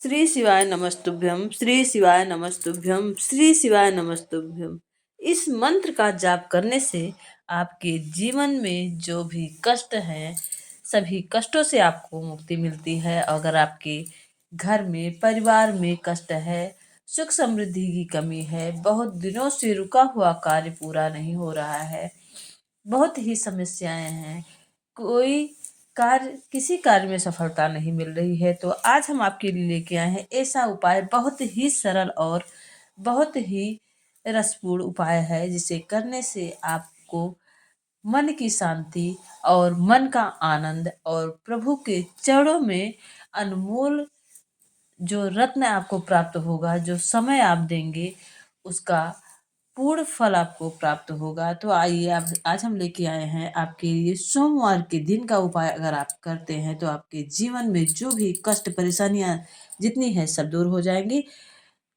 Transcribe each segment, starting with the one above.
श्री शिवाय नमस्तुभ्यम, श्री शिवाय नमस्तुभ्यम, श्री शिवाय नमस्तुभ्यम। इस मंत्र का जाप करने से आपके जीवन में जो भी कष्ट हैं, सभी कष्टों से आपको मुक्ति मिलती है। अगर आपके घर में, परिवार में कष्ट है, सुख समृद्धि की कमी है, बहुत दिनों से रुका हुआ कार्य पूरा नहीं हो रहा है, बहुत ही समस्याएं हैं, कोई कार्य किसी कार्य में सफलता नहीं मिल रही है, तो आज हम आपके लिए लेके आए हैं ऐसा उपाय। बहुत ही सरल और बहुत ही रसपूर्ण उपाय है, जिसे करने से आपको मन की शांति और मन का आनंद और प्रभु के चरणों में अनमोल जो रत्न आपको प्राप्त होगा, जो समय आप देंगे उसका पूर्ण फल आपको प्राप्त होगा। तो आइए, आप आज हम लेके आए हैं आपके लिए सोमवार के दिन का उपाय। अगर आप करते हैं तो आपके जीवन में जो भी कष्ट परेशानियां जितनी है सब दूर हो जाएंगी।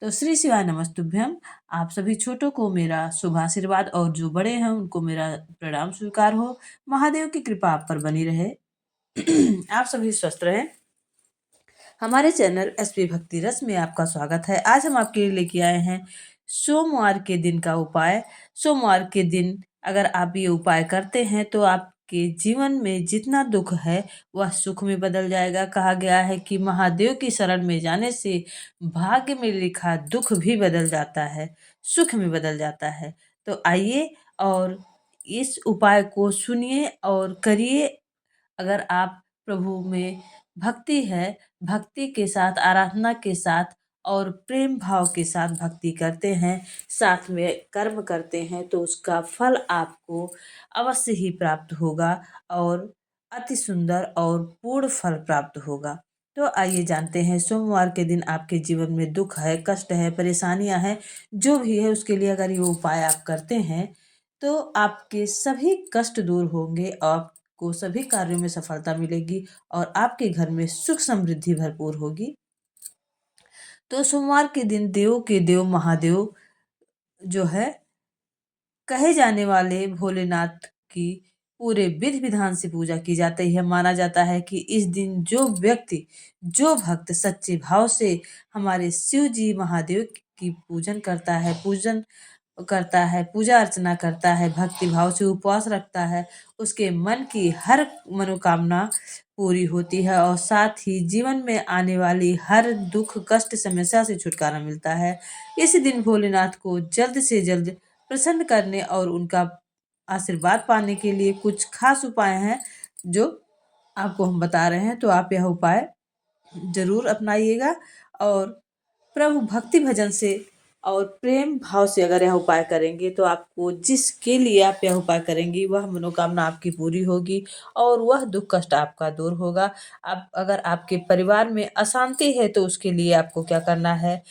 तो श्री शिवाय नमस्तुभ्यम। आप सभी छोटों को मेरा शुभ आशीर्वाद और जो बड़े हैं उनको मेरा प्रणाम स्वीकार हो। महादेव की कृपा आप पर बनी रहे। आप सभी स्वस्थ रहें। हमारे चैनल एसपी भक्ति रस में आपका स्वागत है। आज हम आपके लिए लेके आए हैं सोमवार के दिन का उपाय। सोमवार के दिन अगर आप ये उपाय करते हैं तो आपके जीवन में जितना दुख है वह सुख में बदल जाएगा। कहा गया है कि महादेव की शरण में जाने से भाग्य में लिखा दुख भी बदल जाता है, सुख में बदल जाता है। तो आइए और इस उपाय को सुनिए और करिए। अगर आप प्रभु में भक्ति है, भक्ति के साथ, आराधना के साथ और प्रेम भाव के साथ भक्ति करते हैं, साथ में कर्म करते हैं, तो उसका फल आपको अवश्य ही प्राप्त होगा और अति सुंदर और पूर्ण फल प्राप्त होगा। तो आइए जानते हैं, सोमवार के दिन आपके जीवन में दुख है, कष्ट है, परेशानियां हैं, जो भी है उसके लिए अगर ये उपाय आप करते हैं तो आपके सभी कष्ट दूर होंगे, आपको सभी कार्यों में सफलता मिलेगी और आपके घर में सुख समृद्धि भरपूर होगी। तो सोमवार के दिन देवों के देव महादेव जो है, कहे जाने वाले भोलेनाथ की पूरे विधि विधान से पूजा की जाती है। माना जाता है कि इस दिन जो व्यक्ति, जो भक्त सच्चे भाव से हमारे शिव जी महादेव की पूजा अर्चना करता है, भक्ति भाव से उपवास रखता है, उसके मन की हर मनोकामना पूरी होती है और साथ ही जीवन में आने वाली हर दुख कष्ट समस्या से छुटकारा मिलता है। इस दिन भोलेनाथ को जल्द से जल्द प्रसन्न करने और उनका आशीर्वाद पाने के लिए कुछ खास उपाय हैं जो आपको हम बता रहे हैं। तो आप यह उपाय जरूर अपनाइएगा और प्रभु भक्ति भजन से और प्रेम भाव से अगर यह उपाय करेंगे तो आपको जिसके लिए आप यह उपाय करेंगी वह मनोकामना आपकी पूरी होगी और वह दुख कष्ट आपका दूर होगा। आप अगर आपके परिवार में अशांति है तो उसके लिए आपको क्या करना है,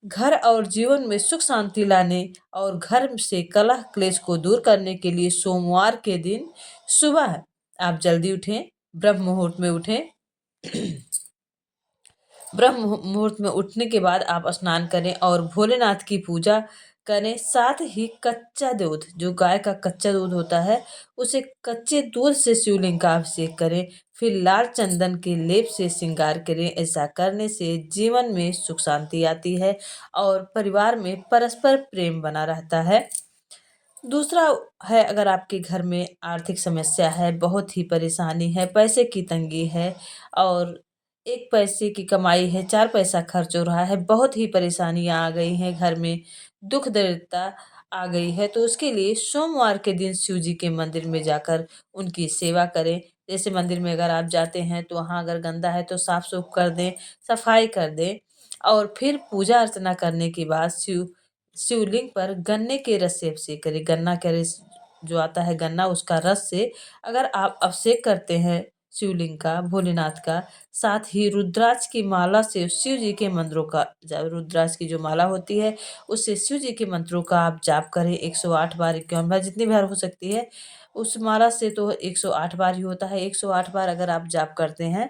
घर और जीवन में सुख शांति लाने और घर से कलह क्लेश को दूर करने के लिए सोमवार के दिन सुबह आप जल्दी उठें, ब्रह्म मुहूर्त में उठें। ब्रह्म मुहूर्त में उठने के बाद आप स्नान करें और भोलेनाथ की पूजा करें। साथ ही कच्चा दूध, जो गाय का कच्चा दूध होता है, उसे कच्चे दूध से शिवलिंग का अभिषेक करें। फिर लाल चंदन के लेप से श्रृंगार करें। ऐसा करने से जीवन में सुख शांति आती है और परिवार में परस्पर प्रेम बना रहता है। दूसरा है, अगर आपके घर में आर्थिक समस्या है, बहुत ही परेशानी है, पैसे की तंगी है और एक पैसे की कमाई है, चार पैसा खर्च हो रहा है, बहुत ही परेशानियां आ गई हैं घर में, दुख दरिद्रता आ गई है, तो उसके लिए सोमवार के दिन शिव जी के मंदिर में जाकर उनकी सेवा करें। जैसे मंदिर में अगर आप जाते हैं तो वहाँ अगर गंदा है तो साफ सुफ कर दें, सफाई कर दें और फिर पूजा अर्चना करने के बाद शिवलिंग पर गन्ने के रस से अभिषेक करें। गन्ना का रस जो आता है, गन्ना, उसका रस से अगर आप अभिषेक करते हैं शिवलिंग का, भोलेनाथ का, साथ ही रुद्राक्ष की माला से शिव जी के मंत्रों का, रुद्राक्ष की जो माला होती है उससे शिव जी के मंत्रों का आप जाप करें 108 बार, 51 बार, जितनी बार हो सकती है। उस माला से तो 108 बार ही होता है। 108 बार अगर आप जाप करते हैं,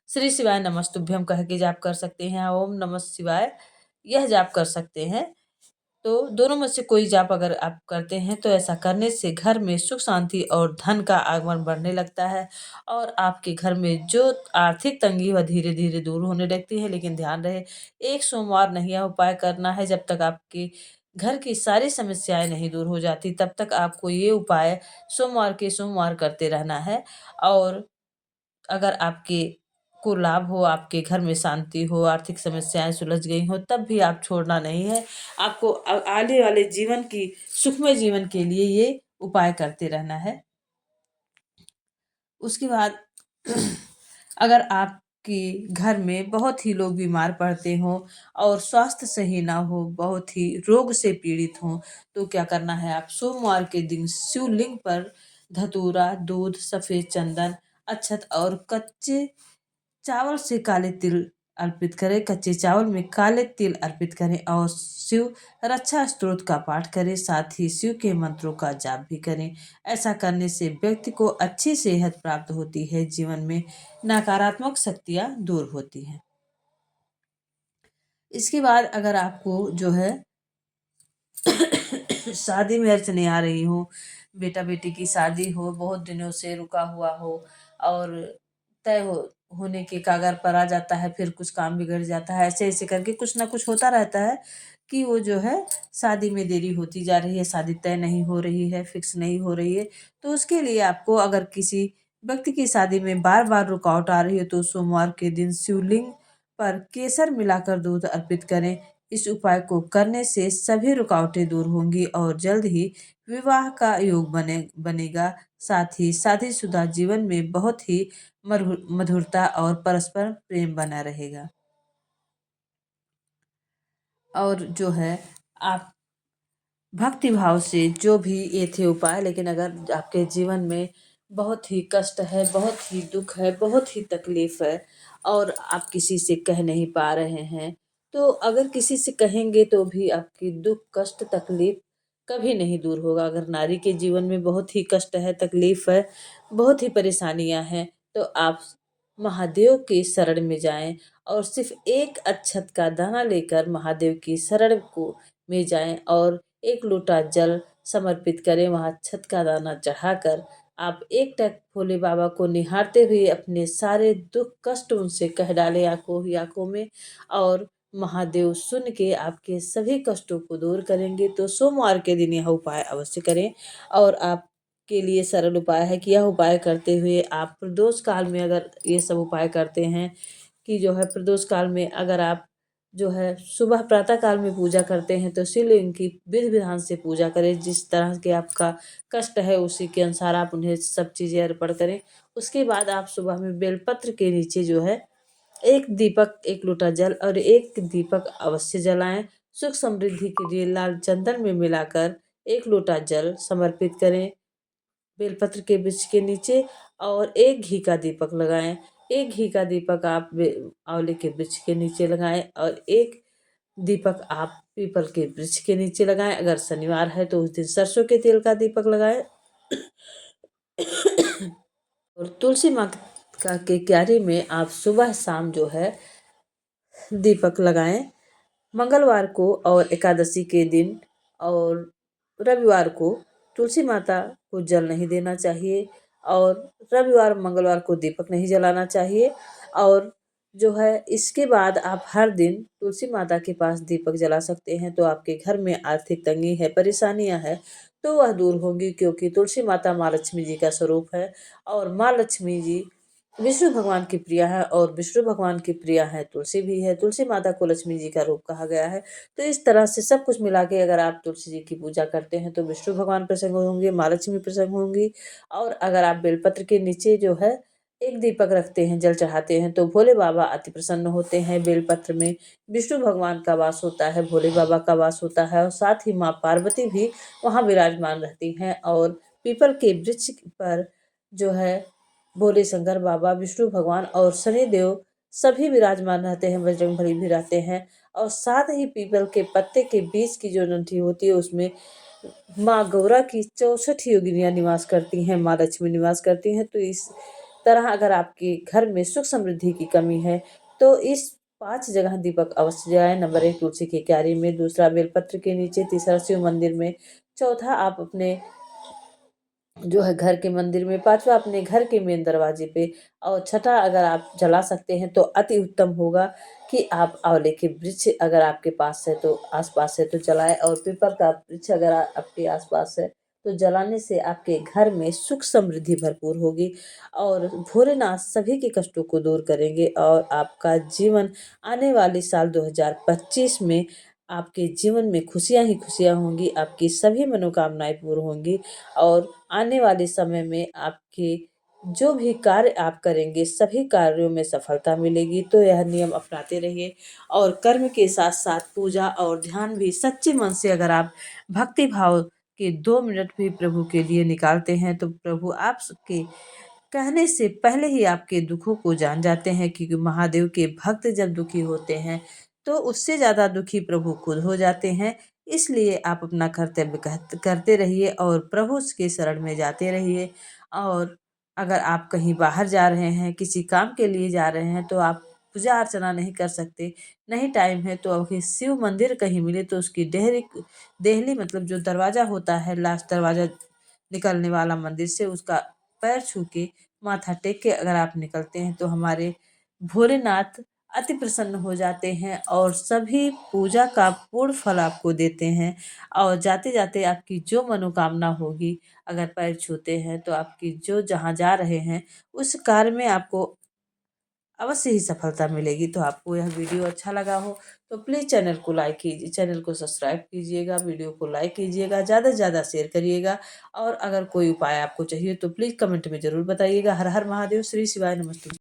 श्री शिवाय नमस्तुभ्यम कह के जाप कर सकते हैं, ओम नमः शिवाय यह जाप कर सकते हैं। तो दोनों में से कोई जाप अगर आप करते हैं तो ऐसा करने से घर में सुख शांति और धन का आगमन बढ़ने लगता है और आपके घर में जो आर्थिक तंगी वह धीरे धीरे दूर होने लगती है। लेकिन ध्यान रहे, एक सोमवार नहीं यह उपाय करना है। जब तक आपके घर की सारी समस्याएं नहीं दूर हो जाती तब तक आपको ये उपाय सोमवार के सोमवार करते रहना है। और अगर आपके को लाभ हो, आपके घर में शांति हो, आर्थिक समस्याएँ सुलझ गई हों, तब भी आप छोड़ना नहीं है। आपको आने वाले जीवन की सुखमय जीवन के लिए ये उपाय करते रहना है। उसके बाद अगर आपके घर में बहुत ही लोग बीमार पड़ते हों और स्वास्थ्य सही ना हो, बहुत ही रोग से पीड़ित हों, तो क्या करना है, आप सोमवार के दिन शिवलिंग पर धतूरा, दूध, सफ़ेद चंदन, अक्षत और कच्चे चावल से काले तिल अर्पित करें। कच्चे चावल में काले तिल अर्पित करें और शिव रक्षा स्तोत्र का पाठ करें। साथ ही शिव के मंत्रों का जाप भी करें। ऐसा करने से व्यक्ति को अच्छी सेहत प्राप्त होती है, जीवन में नकारात्मक शक्तियाँ दूर होती हैं। इसके बाद अगर आपको जो है शादी में अड़चने आ रही हो, बेटा बेटी की शादी हो, बहुत दिनों से रुका हुआ हो और तय होने के कागार पर आ जाता है, फिर कुछ काम बिगड़ जाता है, ऐसे ऐसे करके कुछ ना कुछ होता रहता है कि वो जो है शादी में देरी होती जा रही है, शादी तय नहीं हो रही है, फिक्स नहीं हो रही है। तो उसके लिए आपको अगर किसी व्यक्ति की शादी में बार बार रुकावट आ रही है तो सोमवार के दिन शिवलिंग पर केसर मिलाकर दूध अर्पित करें। इस उपाय को करने से सभी रुकावटें दूर होंगी और जल्द ही विवाह का योग बनेगा। साथ ही शादीशुदा जीवन में बहुत ही मधुरता और परस्पर प्रेम बना रहेगा। और जो है आप भक्ति भाव से जो भी ये थे उपाय, लेकिन अगर आपके जीवन में बहुत ही कष्ट है, बहुत ही दुख है, बहुत ही तकलीफ है और आप किसी से कह नहीं पा रहे हैं, तो अगर किसी से कहेंगे तो भी आपकी दुख कष्ट तकलीफ कभी नहीं दूर होगा। अगर नारी के जीवन में बहुत ही कष्ट है, तकलीफ है, बहुत ही परेशानियां हैं, तो आप महादेव के शरण में जाएं और सिर्फ एक अक्षत का दाना लेकर महादेव की शरण को में जाएं और एक लोटा जल समर्पित करें। वहाँ अक्षत का दाना चढ़ाकर आप एक टक भोले बाबा को निहारते हुए अपने सारे दुख कष्ट उनसे कह डालें आंखों ही आंखों में, और महादेव सुन के आपके सभी कष्टों को दूर करेंगे। तो सोमवार के दिन यह उपाय अवश्य करें। और आप के लिए सरल उपाय है कि यह उपाय करते हुए आप प्रदोष काल में अगर ये सब उपाय करते हैं, कि जो है प्रदोष काल में अगर आप जो है सुबह प्रातः काल में पूजा करते हैं तो शिवलिंग की विधि विधान से पूजा करें। जिस तरह के आपका कष्ट है उसी के अनुसार आप उन्हें सब चीज़ें अर्पण करें। उसके बाद आप सुबह में बेलपत्र के नीचे जो है एक दीपक, एक लोटा जल और एक दीपक अवश्य जलाएं। सुख समृद्धि के लिए लाल चंदन में मिलाकर एक लोटा जल समर्पित करें बेलपत्र के वृक्ष के नीचे और एक घी का दीपक लगाएं। एक घी का दीपक आप आंवले के वृक्ष के नीचे लगाएं और एक दीपक आप पीपल के वृक्ष के नीचे लगाएं। अगर शनिवार है तो उस दिन सरसों के तेल का दीपक लगाएं। और तुलसी माँ का के क्यारी में आप सुबह शाम जो है दीपक लगाएं। मंगलवार को और एकादशी के दिन और रविवार को तुलसी माता को जल नहीं देना चाहिए और रविवार मंगलवार को दीपक नहीं जलाना चाहिए। और जो है इसके बाद आप हर दिन तुलसी माता के पास दीपक जला सकते हैं। तो आपके घर में आर्थिक तंगी है, परेशानियां हैं, तो वह दूर होंगी, क्योंकि तुलसी माता माँ लक्ष्मी जी का स्वरूप है और माँ लक्ष्मी जी विष्णु भगवान की प्रिया है और विष्णु भगवान की प्रिया है तुलसी भी है। तुलसी माता को लक्ष्मी जी का रूप कहा गया है। तो इस तरह से सब कुछ मिला के अगर आप तुलसी जी की पूजा करते हैं तो विष्णु भगवान प्रसन्न होंगे, माँ लक्ष्मी प्रसन्न होंगी। और अगर आप बेलपत्र के नीचे जो है एक दीपक रखते हैं, जल चढ़ाते हैं, तो भोले बाबा अति प्रसन्न होते हैं। बेलपत्र में विष्णु भगवान का वास होता है, भोले बाबा का वास होता है और साथ ही माँ पार्वती भी वहाँ विराजमान रहती हैं। और पीपल के वृक्ष पर जो है भोले शंकर बाबा, विष्णु भगवान और शनिदेव सभी विराजमान रहते हैं, बजरंगबली भी रहते हैं। और साथ ही पीपल के पत्ते के बीच की जो डंठी होती है उसमें माँ गौरा की 64 योगिनियाँ निवास करती हैं, माँ लक्ष्मी निवास करती हैं। तो इस तरह अगर आपके घर में सुख समृद्धि की कमी है तो इस 5 जगह दीपक अवश्य जलाएं। नंबर 1 तुलसी की क्यारी में, दूसरा बेलपत्र के नीचे, तीसरा शिव मंदिर में, चौथा आप अपने जो है घर के मंदिर में, पांचवा अपने घर के मेन दरवाजे पे, और छठा अगर आप जला सकते हैं तो अति उत्तम होगा कि आप आंवले के वृक्ष अगर आपके पास है तो आसपास है तो जलाएं, और पीपल का वृक्ष अगर आपके आसपास है तो जलाने से आपके घर में सुख समृद्धि भरपूर होगी और भोलेनाथ सभी के कष्टों को दूर करेंगे और आपका जीवन आने वाले साल 2025 में आपके जीवन में खुशियां ही खुशियां होंगी, आपकी सभी मनोकामनाएं पूर्ण होंगी और आने वाले समय में आपके जो भी कार्य आप करेंगे सभी कार्यों में सफलता मिलेगी। तो यह नियम अपनाते रहिए और कर्म के साथ साथ पूजा और ध्यान भी सच्चे मन से अगर आप भक्ति भाव के 2 मिनट भी प्रभु के लिए निकालते हैं तो प्रभु आपके कहने से पहले ही आपके दुखों को जान जाते हैं, क्योंकि महादेव के भक्त जब दुखी होते हैं तो उससे ज़्यादा दुखी प्रभु खुद हो जाते हैं। इसलिए आप अपना कर्तव्य करते रहिए और प्रभु के शरण में जाते रहिए। और अगर आप कहीं बाहर जा रहे हैं, किसी काम के लिए जा रहे हैं तो आप पूजा अर्चना नहीं कर सकते, नहीं टाइम है, तो अभी शिव मंदिर कहीं मिले तो उसकी देहली मतलब जो दरवाज़ा होता है, लास्ट दरवाज़ा निकलने वाला मंदिर से, उसका पैर छू के माथा टेक के अगर आप निकलते हैं तो हमारे भोलेनाथ अति प्रसन्न हो जाते हैं और सभी पूजा का पूर्ण फल आपको देते हैं। और जाते जाते आपकी जो मनोकामना होगी, अगर पैर छूते हैं तो आपकी जो जहाँ जा रहे हैं उस कार्य में आपको अवश्य ही सफलता मिलेगी। तो आपको यह वीडियो अच्छा लगा हो तो प्लीज़ चैनल को लाइक कीजिए, चैनल को सब्सक्राइब कीजिएगा, वीडियो को लाइक कीजिएगा, ज़्यादा से ज़्यादा शेयर करिएगा। और अगर कोई उपाय आपको चाहिए तो प्लीज़ कमेंट में ज़रूर बताइएगा। हर हर महादेव, श्री शिवाय नमस्तुभ्यं।